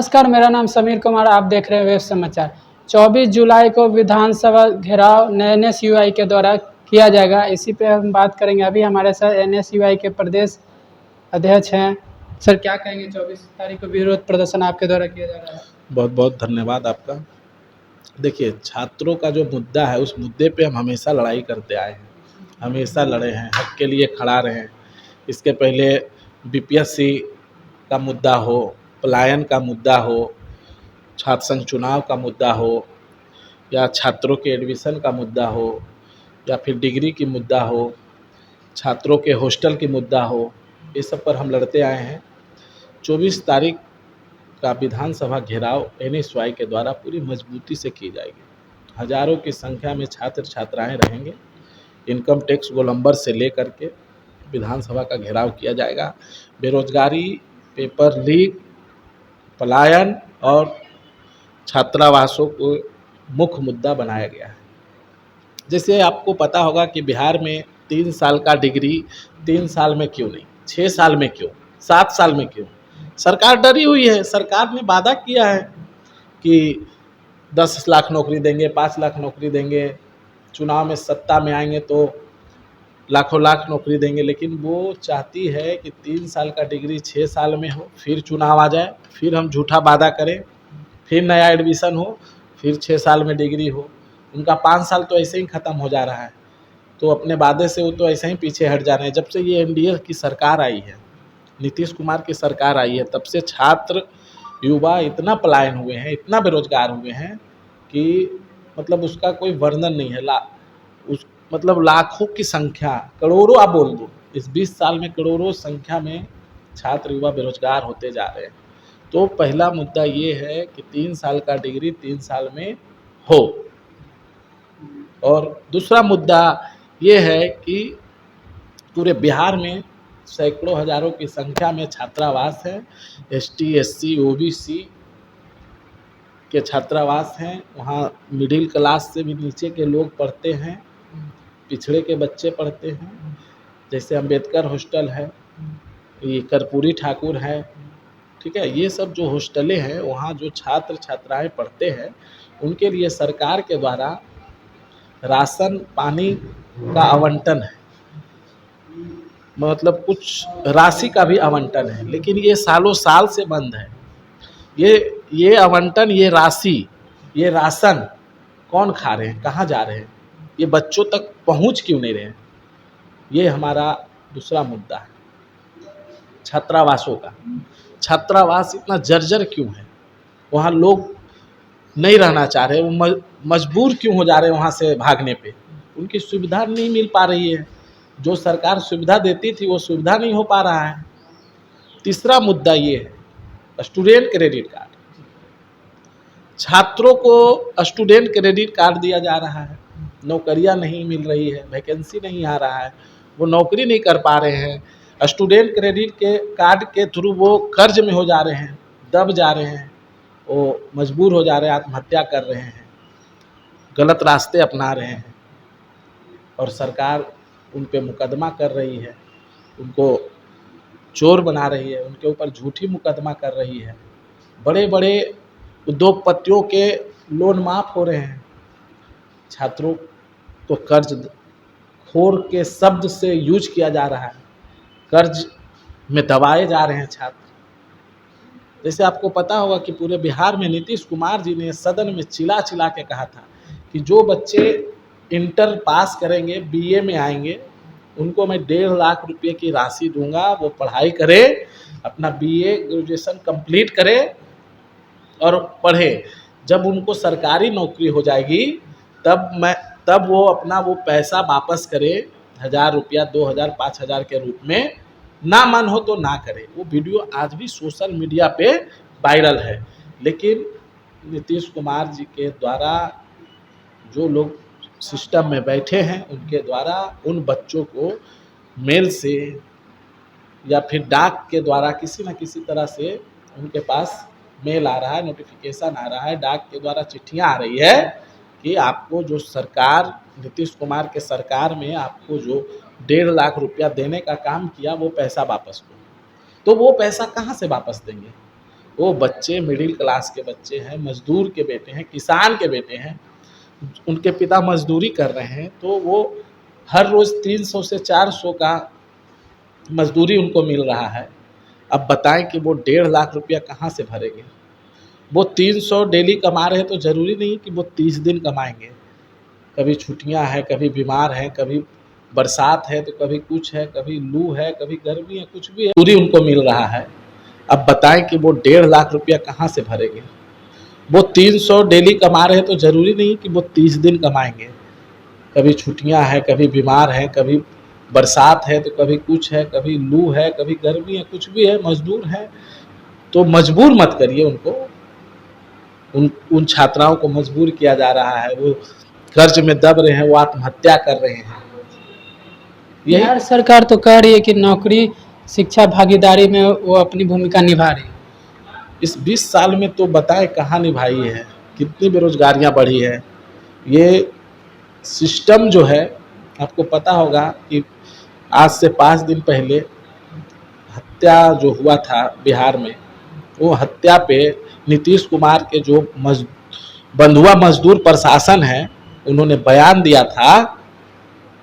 नमस्कार, मेरा नाम समीर कुमार। आप देख रहे हैं वेब समाचार। 24 जुलाई को विधानसभा घेराव एनएसयूआई के द्वारा किया जाएगा। इसी पे हम बात करेंगे। अभी हमारे साथ एनएसयूआई के प्रदेश अध्यक्ष हैं। सर, क्या कहेंगे? 24 तारीख को विरोध प्रदर्शन आपके द्वारा किया जा रहा है। बहुत बहुत धन्यवाद आपका। देखिए, छात्रों का जो मुद्दा है, उस मुद्दे पे हम हमेशा लड़ाई करते आए हैं, हमेशा लड़े हैं, हक के लिए खड़ा रहे हैं। इसके पहले बीपीएससी का मुद्दा हो, पलायन का मुद्दा हो, छात्र संघ चुनाव का मुद्दा हो, या छात्रों के एडमिशन का मुद्दा हो, या फिर डिग्री की मुद्दा हो, छात्रों के हॉस्टल की मुद्दा हो, ये सब पर हम लड़ते आए हैं। 24 तारीख का विधानसभा घेराव एनएसयूआई के द्वारा पूरी मजबूती से की जाएगी। हजारों की संख्या में छात्र छात्राएं रहेंगे। इनकम टैक्स गोलंबर से लेकर के विधानसभा का घेराव किया जाएगा। बेरोजगारी, पेपर लीक, पलायन और छात्रावासों को मुख्य मुद्दा बनाया गया है। जैसे आपको पता होगा कि बिहार में 3 साल का डिग्री 3 साल में क्यों नहीं, 6 साल में क्यों, 7 साल में क्यों? सरकार डरी हुई है। सरकार ने वादा किया है कि 10 लाख नौकरी देंगे, 5 लाख नौकरी देंगे, चुनाव में सत्ता में आएंगे तो लाखों लाख नौकरी देंगे। लेकिन वो चाहती है कि 3 साल का डिग्री 6 साल में हो, फिर चुनाव आ जाए, फिर हम झूठा वादा करें, फिर नया एडमिशन हो, फिर 6 साल में डिग्री हो। उनका 5 साल तो ऐसे ही ख़त्म हो जा रहा है। तो अपने वादे से वो तो ऐसे ही पीछे हट जा रहे हैं। जब से ये एनडीए की सरकार आई है, नीतीश कुमार की सरकार आई है, तब से छात्र युवा इतना पलायन हुए हैं, इतना बेरोजगार हुए हैं कि मतलब उसका कोई वर्णन नहीं है। मतलब लाखों की संख्या, करोड़ों आप बोल दो, इस 20 साल में करोड़ों संख्या में छात्र युवा बेरोजगार होते जा रहे हैं। तो पहला मुद्दा ये है कि 3 साल का डिग्री 3 साल में हो। और दूसरा मुद्दा ये है कि पूरे बिहार में सैकड़ों हजारों की संख्या में छात्रावास है। एसटी, एससी, ओबीसी के छात्रावास हैं। वहाँ मिडिल क्लास से भी नीचे के लोग पढ़ते हैं, पिछड़े के बच्चे पढ़ते हैं। जैसे अम्बेडकर हॉस्टल है, ये कर्पूरी ठाकुर है, ठीक है। ये सब जो हॉस्टलें हैं, वहाँ जो छात्र छात्राएं पढ़ते हैं, उनके लिए सरकार के द्वारा राशन पानी का आवंटन है। मतलब कुछ राशि का भी आवंटन है, लेकिन ये सालों साल से बंद है। ये आवंटन, ये राशि, ये राशन कौन खा रहे हैं, कहाँ जा रहे हैं, ये बच्चों तक पहुँच क्यों नहीं रहे हैं? ये हमारा दूसरा मुद्दा है। छात्रावासों का, छात्रावास इतना जर्जर क्यों है? वहाँ लोग नहीं रहना चाह रहे, वो मजबूर क्यों हो जा रहे हैं वहाँ से भागने पे? उनकी सुविधा नहीं मिल पा रही है। जो सरकार सुविधा देती थी वो सुविधा नहीं हो पा रहा है। तीसरा मुद्दा ये है स्टूडेंट क्रेडिट कार्ड। छात्रों को स्टूडेंट क्रेडिट कार्ड दिया जा रहा है, नौकरियां नहीं मिल रही है, वैकेंसी नहीं आ रहा है, वो नौकरी नहीं कर पा रहे हैं। स्टूडेंट क्रेडिट के कार्ड के थ्रू वो कर्ज में हो जा रहे हैं, दब जा रहे हैं, वो मजबूर हो जा रहे हैं, आत्महत्या कर रहे हैं, गलत रास्ते अपना रहे हैं। और सरकार उन पे मुकदमा कर रही है, उनको चोर बना रही है, उनके ऊपर झूठी मुकदमा कर रही है। बड़े बड़े उद्योगपतियों के लोन माफ़ हो रहे हैं। छात्रों को कर्ज खोर के शब्द से यूज किया जा रहा है, कर्ज में दबाए जा रहे हैं छात्र। जैसे आपको पता होगा कि पूरे बिहार में नीतीश कुमार जी ने सदन में चिल्ला चिल्ला के कहा था कि जो बच्चे इंटर पास करेंगे, बीए में आएंगे, उनको मैं 1.5 लाख रुपए की राशि दूंगा, वो पढ़ाई करे, अपना बीए ग्रेजुएशन कंप्लीट करे और पढ़े। जब उनको सरकारी नौकरी हो जाएगी तब वो अपना वो पैसा वापस करे, 1000 रुपया, 2000, 5000 के रूप में। ना मन हो तो ना करे। वो वीडियो आज भी सोशल मीडिया पे वायरल है। लेकिन नीतीश कुमार जी के द्वारा जो लोग सिस्टम में बैठे हैं, उनके द्वारा उन बच्चों को मेल से या फिर डाक के द्वारा किसी न किसी तरह से उनके पास मेल आ रहा है, नोटिफिकेशन आ रहा है, डाक के द्वारा चिट्ठियां आ रही है कि आपको जो सरकार, नीतीश कुमार के सरकार में आपको जो 1.5 लाख रुपया देने का काम किया, वो पैसा वापस दो। तो वो पैसा कहाँ से वापस देंगे? वो बच्चे मिडिल क्लास के बच्चे हैं, मजदूर के बेटे हैं, किसान के बेटे हैं, उनके पिता मजदूरी कर रहे हैं, तो वो हर रोज़ 300 से 400 का मजदूरी उनको मिल रहा है। अब बताएं कि वो 1.5 लाख रुपया कहाँ से भरेंगे। वो 300 डेली कमा रहे हैं तो ज़रूरी नहीं कि वो 30 दिन कमाएंगे। कभी छुट्टियां हैं, कभी बीमार हैं, कभी बरसात है, तो कभी कुछ है, कभी लू है, कभी गर्मी है, कुछ भी है, पूरी उनको मिल रहा है। अब बताएं कि वो 1.5 लाख रुपया कहाँ से भरेंगे। वो 300 डेली कमा रहे हैं तो ज़रूरी नहीं कि वो 30 दिन कमाएंगे। कभी छुट्टियां हैं, कभी बीमार हैं, कभी बरसात है, तो कभी कुछ है, कभी लू है, कभी गर्मी है, कुछ भी है, मजदूर है। तो मजबूर मत करिए उनको। उन छात्राओं को मजबूर किया जा रहा है, वो कर्ज में दब रहे हैं, वो आत्महत्या कर रहे हैं। यही बिहार सरकार तो कह रही है कि नौकरी शिक्षा भागीदारी में वो अपनी भूमिका निभा रही है। इस 20 साल में तो बताएं कहाँ निभाई है, कितनी बेरोजगारियां बढ़ी है। ये सिस्टम जो है, आपको पता होगा कि आज से 5 दिन पहले हत्या जो हुआ था बिहार में, वो हत्या पे नीतीश कुमार के जो बंधुआ मजदूर प्रशासन है, उन्होंने बयान दिया था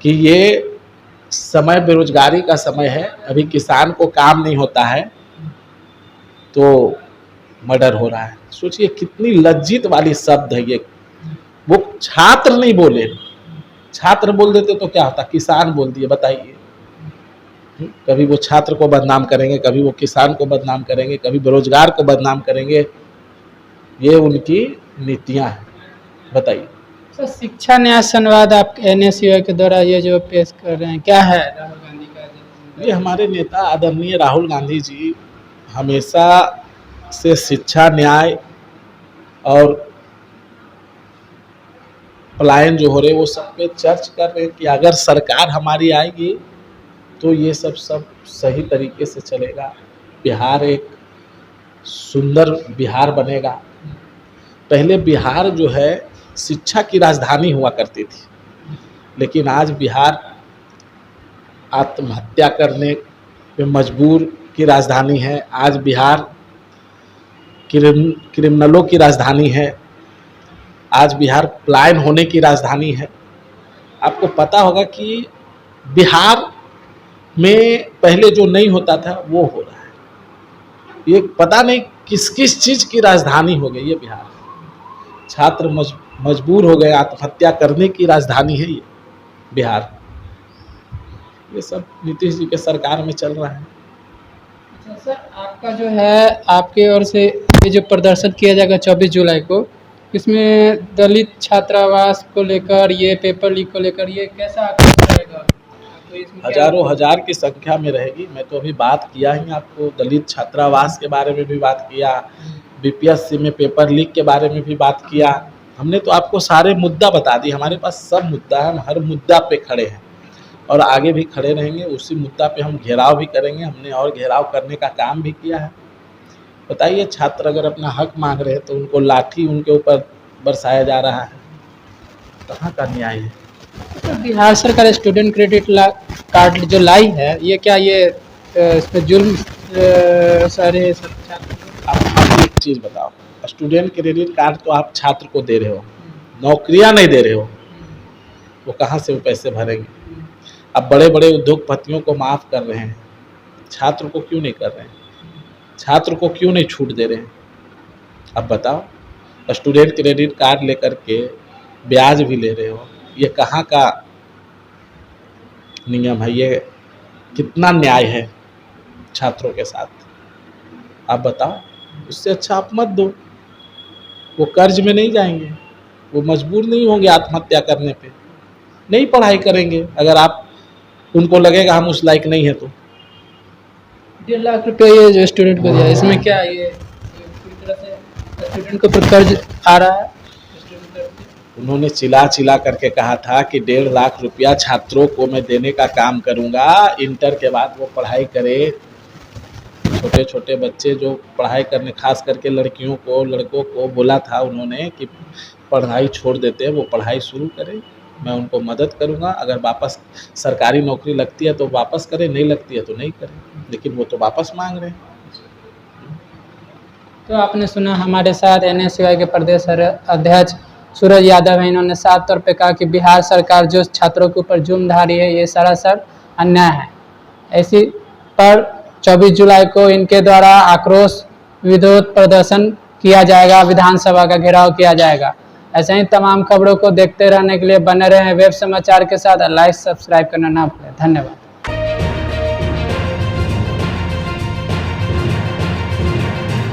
कि ये समय बेरोजगारी का समय है, अभी किसान को काम नहीं होता है तो मर्डर हो रहा है। सोचिए कितनी लज्जित वाली शब्द है ये। वो छात्र नहीं बोले, छात्र बोल देते तो क्या होता, किसान बोल दिए, बताइए। कभी वो छात्र को बदनाम करेंगे, कभी वो किसान को बदनाम करेंगे, कभी बेरोजगार को बदनाम करेंगे। ये उनकी नीतियां हैं, बताइए। तो शिक्षा न्याय संवाद आप NSUI के द्वारा ये जो पेश कर रहे हैं, क्या है राहुल गांधी का? ये हमारे नेता आदरणीय राहुल गांधी जी हमेशा से शिक्षा, न्याय और पलायन जो हो रहे वो सब पे चर्च कर रहे हैं कि अगर सरकार हमारी आएगी तो ये सब सही तरीके से चलेगा, बिहार एक सुंदर बिहार बनेगा। पहले बिहार जो है शिक्षा की राजधानी हुआ करती थी, लेकिन आज बिहार आत्महत्या करने पे मजबूर की राजधानी है। आज बिहार क्रिमिनलों की राजधानी है। आज बिहार पलायन होने की राजधानी है। आपको पता होगा कि बिहार में पहले जो नहीं होता था वो हो रहा है। ये पता नहीं किस किस चीज़ की राजधानी हो गई ये बिहार। छात्र मजबूर हो गए, आत्महत्या करने की राजधानी है ये बिहार। ये सब नीतीश जी के सरकार में चल रहा है। अच्छा सर, आपका जो है आपकी ओर से ये जो प्रदर्शन किया जाएगा 24 जुलाई को, इसमें दलित छात्रावास को लेकर, ये पेपर लीक को लेकर, ये कैसा आक्रोश रहेगा? तो इसमें हजारों हजार की संख्या में रहेगी। मैं तो अभी बात किया ही आपको, दलित छात्रावास के बारे में भी बात किया, BPSC में पेपर लीक के बारे में भी बात किया। हमने तो आपको सारे मुद्दा बता दिए, हमारे पास सब मुद्दा है, हम हर मुद्दा पे खड़े हैं और आगे भी खड़े रहेंगे। उसी मुद्दा पे हम घेराव भी करेंगे, हमने और घेराव करने का काम भी किया है। बताइए, छात्र अगर अपना हक मांग रहे हैं तो उनको लाठी उनके ऊपर बरसाया जा रहा है, कहाँ का न्याय है? तो बिहार सरकार स्टूडेंट क्रेडिट कार्ड जो लाई है, ये क्या ये इस पे जुल्म सारे सब छात्र? आप एक चीज़ बताओ, स्टूडेंट क्रेडिट कार्ड तो आप छात्र को दे रहे हो, नौकरियां नहीं दे रहे हो, वो कहाँ से वो पैसे भरेंगे? अब बड़े बड़े उद्योगपतियों को माफ़ कर रहे हैं, छात्र को क्यों नहीं कर रहे हैं? छात्र को क्यों नहीं छूट दे रहे हैं? अब बताओ, स्टूडेंट क्रेडिट कार्ड लेकर के ब्याज भी ले रहे हो, ये कहाँ का नियम है? ये कितना न्याय है छात्रों के साथ? आप बताओ। उससे अच्छा आप मत दो, वो कर्ज में नहीं जाएंगे, वो मजबूर नहीं होंगे आत्महत्या करने पे, नहीं पढ़ाई करेंगे अगर आप उनको लगेगा हम उस लायक नहीं है तो। 1.5 लाख रुपया ये जो स्टूडेंट को दिया, इसमें क्या ये पूरी तरह से स्टूडेंट के ऊपर कर्ज आ रहा है? उन्होंने चिल्ला चिल्ला करके कहा था कि 1.5 लाख रुपया छात्रों को मैं देने का काम करूंगा, इंटर के बाद वो पढ़ाई करे। छोटे छोटे बच्चे जो पढ़ाई करने, खास करके लड़कियों को, लड़कों को बोला था उन्होंने कि पढ़ाई छोड़ देते हैं वो पढ़ाई शुरू करें, मैं उनको मदद करूंगा। अगर वापस सरकारी नौकरी लगती है तो वापस करें, नहीं लगती है तो नहीं करें, लेकिन वो तो वापस मांग रहे हैं। तो आपने सुना हमारे साथ NSUI के प्रदेश अध्यक्ष सूरज यादव है। इन्होंने साफ तौर पे कहा कि बिहार सरकार जो छात्रों के ऊपर जुर्म ढा रही है ये सरासर अन्याय है। ऐसी पर 24 जुलाई को इनके द्वारा आक्रोश विरोध प्रदर्शन किया जाएगा, विधानसभा का घेराव किया जाएगा। ऐसे ही तमाम खबरों को देखते रहने के लिए बने रहें वेब समाचार के साथ। लाइक सब्सक्राइब करना ना भूलें। धन्यवाद।